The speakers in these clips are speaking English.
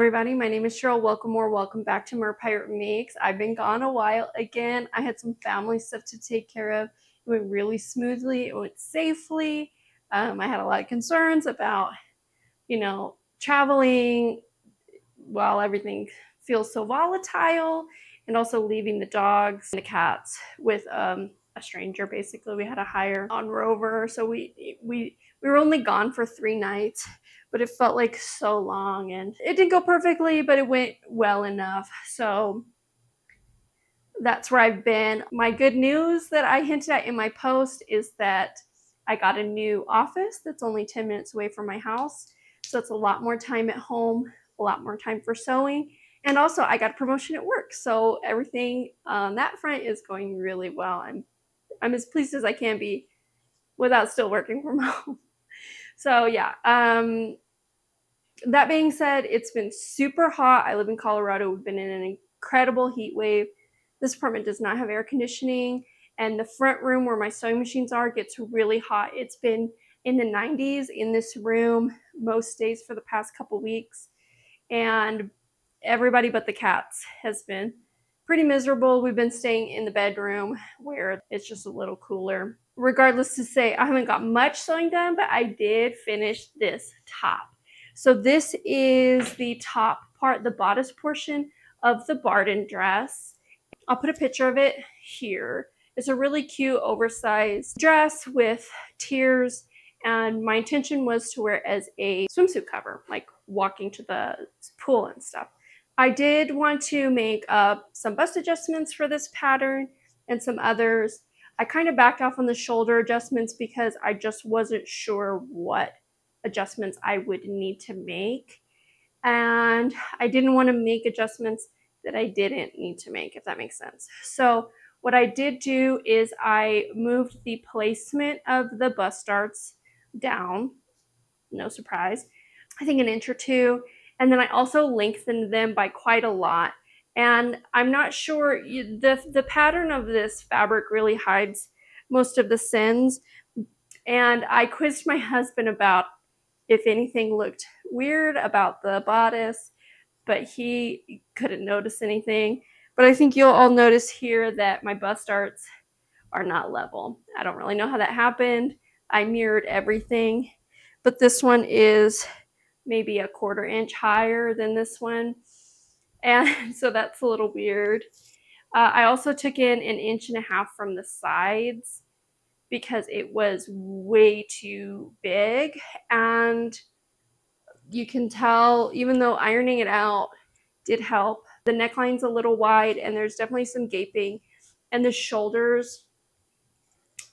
everybody, my name is Cheryl. Welcome or welcome back to Pirate Makes. I've been gone a while again. I had some family stuff to take care of. It went really smoothly, it went safely. I had a lot of concerns about, traveling while everything feels so volatile, and also leaving the dogs and the cats with a stranger. Basically, we had to hire on Rover, so we were only gone for 3 nights, but it felt like so long, and it didn't go perfectly, but it went well enough. So that's where I've been. My good news that I hinted at in my post is that I got a new office that's only 10 minutes away from my house. So it's a lot more time at home, a lot more time for sewing. And also I got a promotion at work. So everything on that front is going really well. I'm as pleased as I can be without still working from home. So yeah, that being said, it's been super hot. I live in Colorado. We've been in an incredible heat wave. This apartment does not have air conditioning, and the front room where my sewing machines are gets really hot. It's been in the 90s in this room most days for the past couple weeks, and everybody but the cats has been pretty miserable. We've been staying in the bedroom where it's just a little cooler. Regardless to say, I haven't got much sewing done, but I did finish this top. So this is the top part, the bodice portion of the Bardon dress. I'll put a picture of it here. It's a really cute oversized dress with tiers, and my intention was to wear it as a swimsuit cover, like walking to the pool and stuff. I did want to make up some bust adjustments for this pattern and some others. I kind of backed off on the shoulder adjustments because I just wasn't sure what adjustments I would need to make. And I didn't want to make adjustments that I didn't need to make, if that makes sense. So what I did do is I moved the placement of the bust darts down, no surprise, I think an inch or two. And then I also lengthened them by quite a lot. And I'm not sure, the pattern of this fabric really hides most of the sins. And I quizzed my husband about if anything looked weird about the bodice, but he couldn't notice anything. But I think you'll all notice here that my bust darts are not level. I don't really know how that happened. I mirrored everything, but this one is maybe a 1/4 inch higher than this one. And so that's a little weird. I also took in 1.5 inches from the sides because it was way too big, and you can tell, even though ironing it out did help, the neckline's a little wide and there's definitely some gaping, and the shoulders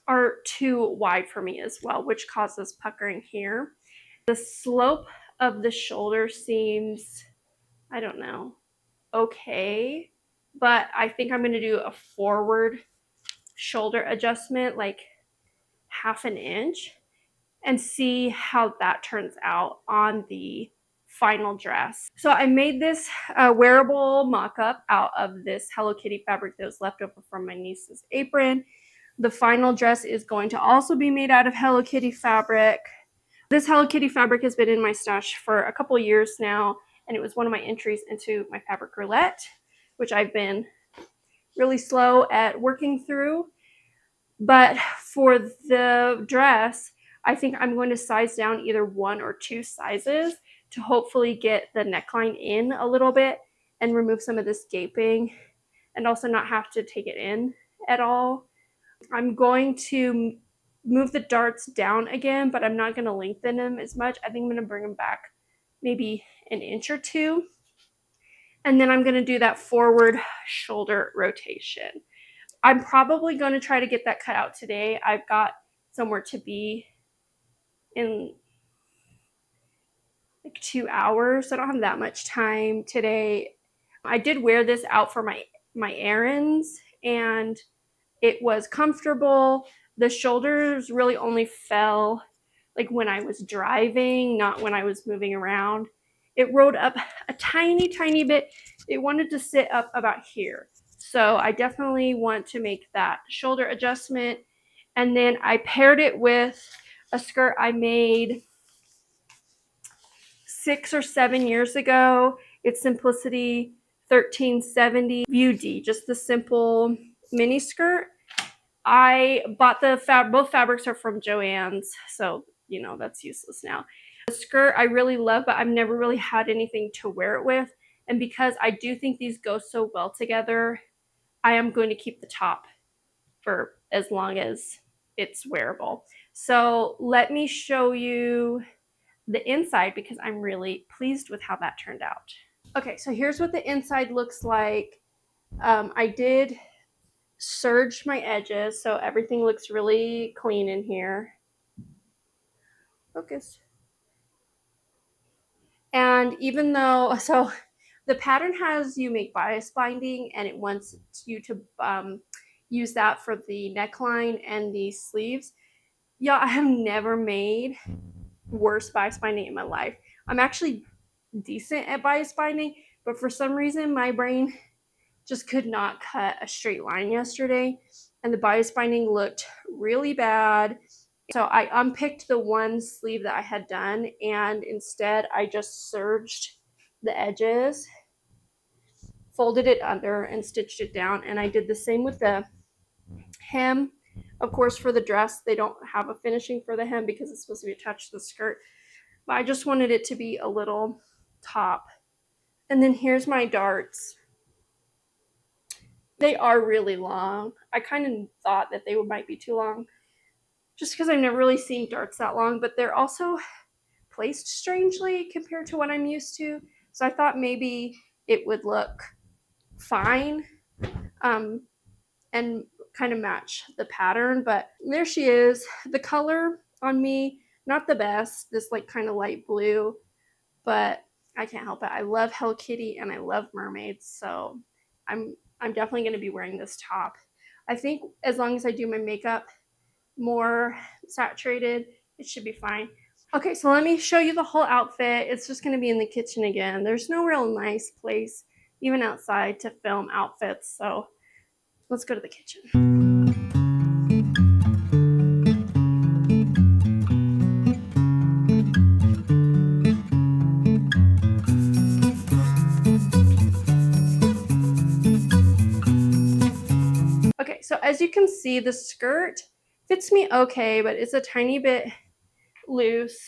are too wide for me as well, which causes puckering here. The slope of the shoulder seems, I don't know, okay, but I think I'm going to do a forward shoulder adjustment, like 1/2 inch, and see how that turns out on the final dress. So I made this wearable mock-up out of this Hello Kitty fabric that was left over from my niece's apron. The final dress is going to also be made out of Hello Kitty fabric. This Hello Kitty fabric has been in my stash for a couple years now, and it was one of my entries into my fabric roulette, which I've been really slow at working through. But for the dress, I think I'm going to size down either 1 or 2 sizes to hopefully get the neckline in a little bit and remove some of this gaping, and also not have to take it in at all. I'm going to move the darts down again, but I'm not going to lengthen them as much. I think I'm going to bring them back maybe 1 inch or 2. And then I'm going to do that forward shoulder rotation. I'm probably going to try to get that cut out today. I've got somewhere to be in like 2 hours, so I don't have that much time today. I did wear this out for my errands, and it was comfortable. The shoulders really only fell like when I was driving, not when I was moving around. It rode up a tiny bit. It wanted to sit up about here. So I definitely want to make that shoulder adjustment. And then I paired it with a skirt I made 6 or 7 years ago. It's Simplicity 1370 View D, just the simple mini skirt. I bought both fabrics are from Joann's, so you know that's useless now. The skirt I really love, but I've never really had anything to wear it with. And because I do think these go so well together, I am going to keep the top for as long as it's wearable. So let me show you the inside because I'm really pleased with how that turned out. Okay, so here's what the inside looks like. I did serge my edges, so everything looks really clean in here. Focus. And even though, so the pattern has you make bias binding and it wants you to use that for the neckline and the sleeves. Yeah, I have never made worse bias binding in my life. I'm actually decent at bias binding, but for some reason my brain just could not cut a straight line yesterday, and the bias binding looked really bad. So I unpicked the one sleeve that I had done, and instead I just serged the edges, folded it under, and stitched it down. And I did the same with the hem. Of course, for the dress, they don't have a finishing for the hem because it's supposed to be attached to the skirt. But I just wanted it to be a little top. And then here's my darts. They are really long. I kind of thought that they might be too long just because I've never really seen darts that long, but they're also placed strangely compared to what I'm used to. So I thought maybe it would look fine and kind of match the pattern, but there she is. The color on me, not the best, this like kind of light blue, but I can't help it. I love Hello Kitty and I love mermaids, so I'm definitely going to be wearing this top. I think as long as I do my makeup more saturated, it should be fine. Okay, so let me show you the whole outfit. It's just going to be in the kitchen again. There's no real nice place, even outside, to film outfits, so let's go to the kitchen. Okay, so as you can see, the skirt fits me okay, but it's a tiny bit loose,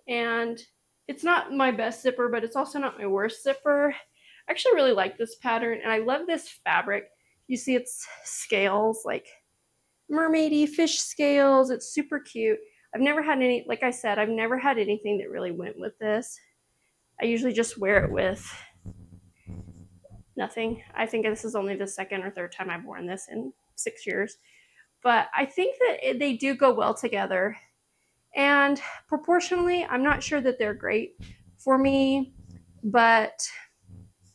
and it's not my best zipper, but it's also not my worst zipper. I actually really like this pattern, and I love this fabric. You see its scales, like mermaidy fish scales. It's super cute. I've never had any, like I said, I've never had anything that really went with this. I usually just wear it with nothing. I think this is only the second or third time I've worn this in 6 years. But I think that they do go well together. And proportionally, I'm not sure that they're great for me, but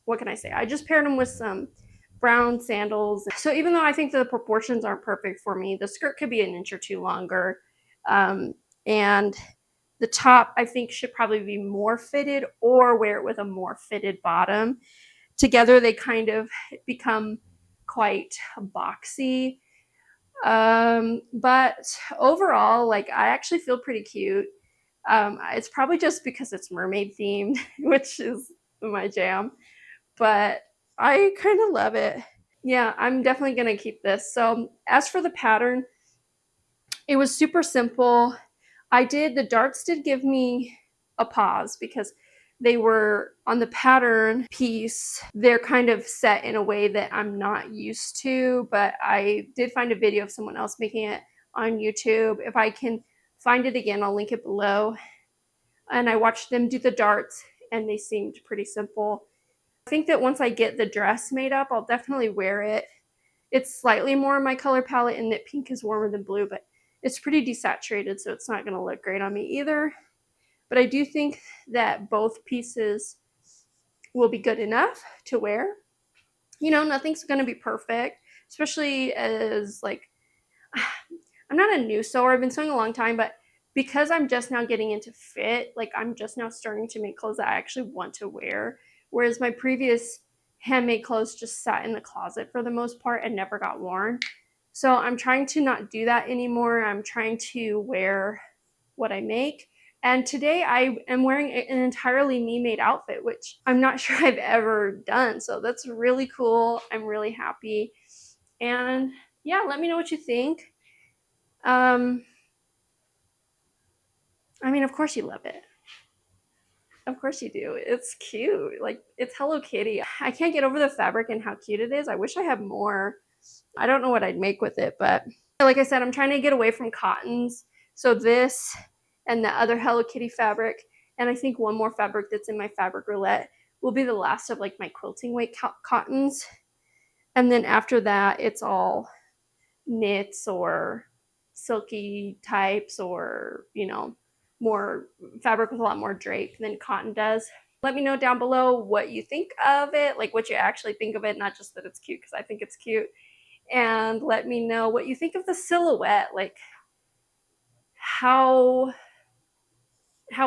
what can I say? I just paired them with some brown sandals. So even though I think the proportions aren't perfect for me, the skirt could be an inch or two longer. And the top, I think, should probably be more fitted or wear it with a more fitted bottom. Together, they kind of become quite boxy. But overall, like, I actually feel pretty cute. It's probably just because it's mermaid themed, which is my jam, but I kind of love it. Yeah, I'm definitely going to keep this. So as for the pattern, it was super simple. The darts did give me a pause because they were on the pattern piece. They're kind of set in a way that I'm not used to, but I did find a video of someone else making it on YouTube. If I can find it again, I'll link it below. And I watched them do the darts and they seemed pretty simple. I think that once I get the dress made up, I'll definitely wear it. It's slightly more in my color palette in that pink is warmer than blue, but it's pretty desaturated, so it's not going to look great on me either. But I do think that both pieces will be good enough to wear. You know, nothing's going to be perfect, especially as, like, I'm not a new sewer. I've been sewing a long time, but because I'm just now getting into fit, like, I'm just now starting to make clothes that I actually want to wear. Whereas my previous handmade clothes just sat in the closet for the most part and never got worn. So I'm trying to not do that anymore. I'm trying to wear what I make. And today I am wearing an entirely me-made outfit, which I'm not sure I've ever done. So that's really cool. I'm really happy. And yeah, let me know what you think. I mean, of course you love it. Of course you do. It's cute. Like, it's Hello Kitty. I can't get over the fabric and how cute it is. I wish I had more. I don't know what I'd make with it, but like I said, I'm trying to get away from cottons. So this and the other Hello Kitty fabric, and I think one more fabric that's in my fabric roulette will be the last of like my quilting weight cottons. And then after that, it's all knits or silky types, or more fabric with a lot more drape than cotton does. Let me know down below what you think of it, like what you actually think of it, not just that it's cute, because I think it's cute. And let me know what you think of the silhouette. Like, how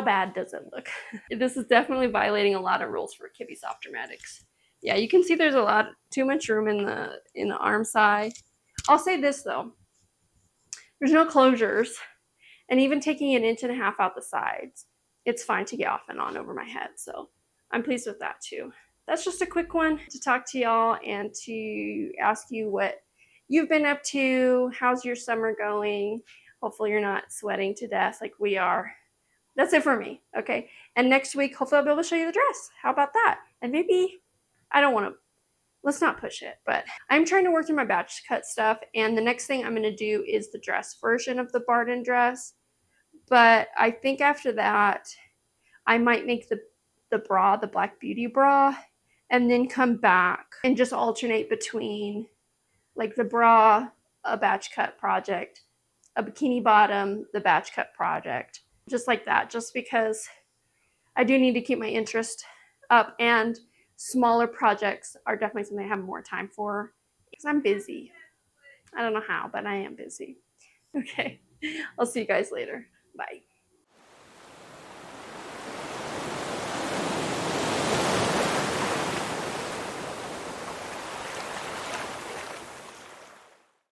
bad does it look? This is definitely violating a lot of rules for Kibbe Soft Dramatics. Yeah, you can see there's a lot too much room in the arm side. I'll say this though, there's no closures, and even taking an inch and a half out the sides, it's fine to get off and on over my head. So I'm pleased with that too. That's just a quick one to talk to y'all and to ask you what you've been up to. How's your summer going? Hopefully you're not sweating to death like we are. That's it for me, okay? And next week, hopefully I'll be able to show you the dress. How about that? And maybe, I don't want to, let's not push it, but I'm trying to work through my batch cut stuff, and the next thing I'm going to do is the dress version of the Bardon dress. But I think after that, I might make the bra, the Black Beauty bra, and then come back and just alternate between like the bra, a batch cut project, a bikini bottom, the batch cut project, just like that, just because I do need to keep my interest up, and smaller projects are definitely something I have more time for because I'm busy. I don't know how, but I am busy. Okay, I'll see you guys later. Bye.